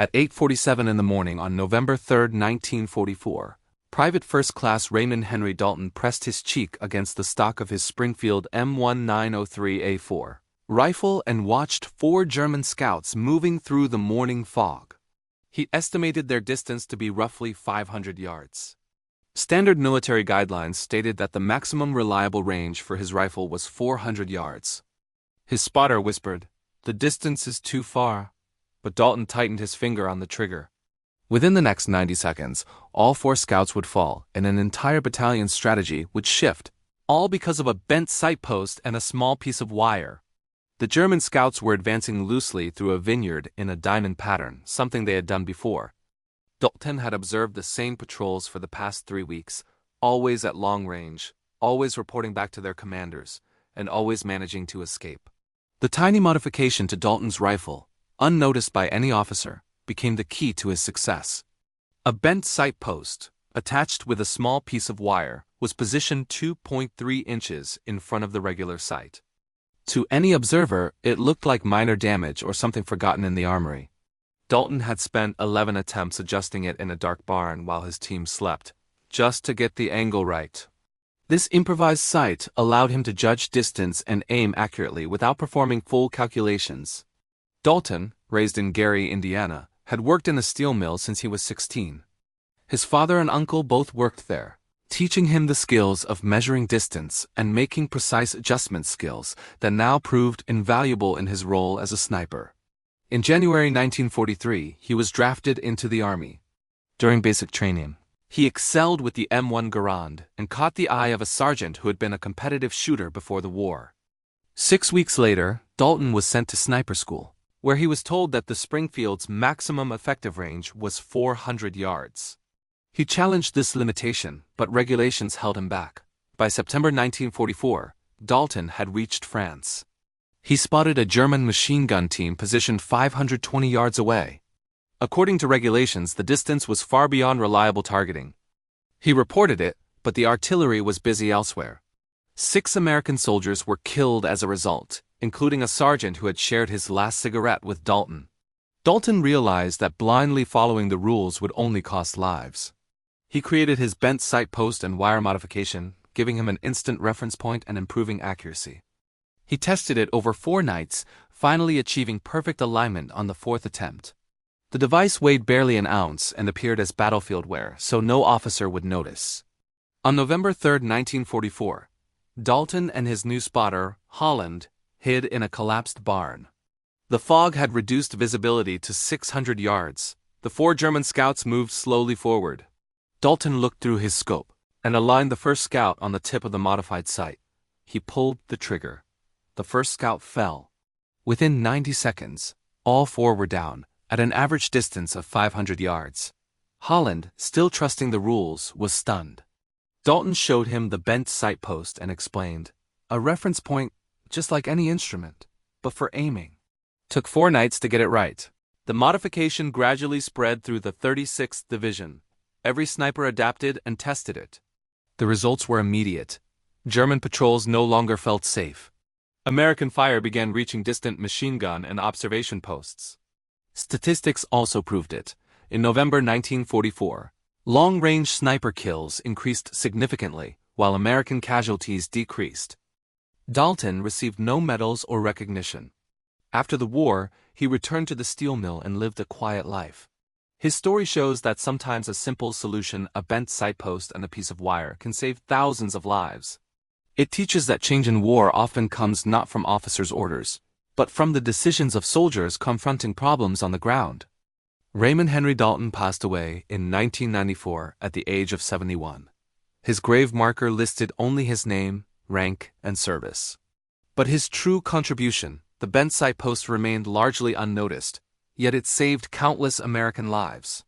At 8:47 in the morning on November 3, 1944, Private First Class Raymond Henry Dalton pressed his cheek against the stock of his Springfield M1903A4 rifle and watched 4 German scouts moving through the morning fog. He estimated their distance to be roughly 500 yards. Standard military guidelines stated that the maximum reliable range for his rifle was 400 yards. His spotter whispered, "The distance is too far," but Dalton tightened his finger on the trigger. Within the next 90 seconds, all 4 scouts would fall, and an entire battalion's strategy would shift, all because of a bent sight post and a small piece of wire. The German scouts were advancing loosely through a vineyard in a diamond pattern, something they had done before. Dalton had observed the same patrols for the past 3 weeks, always at long range, always reporting back to their commanders, and always managing to escape. The tiny modification to Dalton's rifle, unnoticed by any officer, became the key to his success. A bent sight post, attached with a small piece of wire, was positioned 2.3 inches in front of the regular sight. To any observer, it looked like minor damage or something forgotten in the armory. Dalton had spent 11 attempts adjusting it in a dark barn while his team slept, just to get the angle right. This improvised sight allowed him to judge distance and aim accurately without performing full calculations. Dalton, raised in Gary, Indiana, had worked in a steel mill since he was 16. His father and uncle both worked there, teaching him the skills of measuring distance and making precise adjustment skills that now proved invaluable in his role as a sniper. In January 1943, he was drafted into the Army. During basic training, he excelled with the M1 Garand and caught the eye of a sergeant who had been a competitive shooter before the war. 6 weeks later, Dalton was sent to sniper school, where he was told that the Springfield's maximum effective range was 400 yards. He challenged this limitation, but regulations held him back. By September 1944, Dalton had reached France. He spotted a German machine gun team positioned 520 yards away. According to regulations, the distance was far beyond reliable targeting. He reported it, but the artillery was busy elsewhere. 6 American soldiers were killed as a result, including a sergeant who had shared his last cigarette with Dalton. Dalton realized that blindly following the rules would only cost lives. He created his bent sight post and wire modification, giving him an instant reference point and improving accuracy. He tested it over 4 nights, finally achieving perfect alignment on the 4th attempt. The device weighed barely an ounce and appeared as battlefield wear, so no officer would notice. On November 3, 1944, Dalton and his new spotter, Holland, hid in a collapsed barn. The fog had reduced visibility to 600 yards. The 4 German scouts moved slowly forward. Dalton looked through his scope and aligned the first scout on the tip of the modified sight. He pulled the trigger. The first scout fell. Within 90 seconds, all 4 were down, at an average distance of 500 yards. Holland, still trusting the rules, was stunned. Dalton showed him the bent sight post and explained, "A reference point, just like any instrument, but for aiming." Took 4 nights to get it right. The modification gradually spread through the 36th Division. Every sniper adapted and tested it. The results were immediate. German patrols no longer felt safe. American fire began reaching distant machine gun and observation posts. Statistics also proved it. In November 1944, long-range sniper kills increased significantly, while American casualties decreased. Dalton received no medals or recognition. After the war, he returned to the steel mill and lived a quiet life. His story shows that sometimes a simple solution, a bent sight post and a piece of wire, can save thousands of lives. It teaches that change in war often comes not from officers' orders, but from the decisions of soldiers confronting problems on the ground. Raymond Henry Dalton passed away in 1994 at the age of 71. His grave marker listed only his name, rank, and service. But his true contribution, the bent sight post, remained largely unnoticed, yet it saved countless American lives.